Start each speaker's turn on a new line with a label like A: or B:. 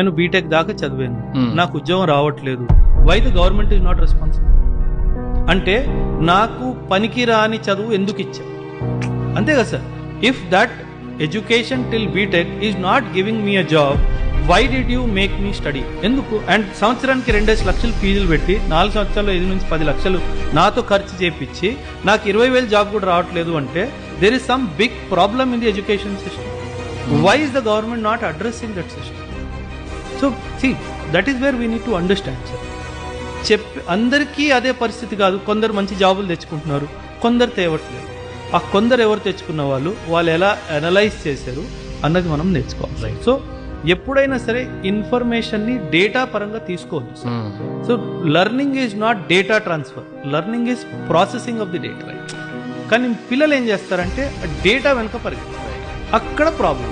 A: నేను బీటెక్ దాకా చదివాను, నాకు ఉద్యోగం రావట్లేదు. Why the government is not responsible? అంటే నాకు పనికి రాని చదువు ఎందుకు ఇచ్చా? అంతే కదా sir. If that education till B Tech is not giving me a job, why did you make me study? ఎందుకు? అండ్ సంవత్సరానికి 2 లక్షలు ఫీజులు పెట్టి 4 సంవత్సరాలు 5 నుంచి 10 లక్షలు నాతో ఖర్చు చేపించి నాకు 20,000 జాబ్ కూడా రావట్లేదు అంటే there is some big problem in the education system. Why is the government not addressing that system? So see that is where we need to understand sir. అందరికీ అదే పరిస్థితి కాదు. కొందరు మంచి జాబులు తెచ్చుకుంటున్నారు, కొందరు తేవట్లేదు. ఆ కొందరు ఎవరు తెచ్చుకున్న వాళ్ళు ఎలా అనలైజ్ చేశారు అన్నది మనం నేర్చుకోవాలి. సో ఎప్పుడైనా సరే ఇన్ఫర్మేషన్ని డేటా పరంగా తీసుకోవచ్చు. So learning is not data transfer, learning is processing of the data. కానీ పిల్లలు ఏం చేస్తారంటే డేటా వెనుక పరిగెత్తారు, అక్కడ ప్రాబ్లం.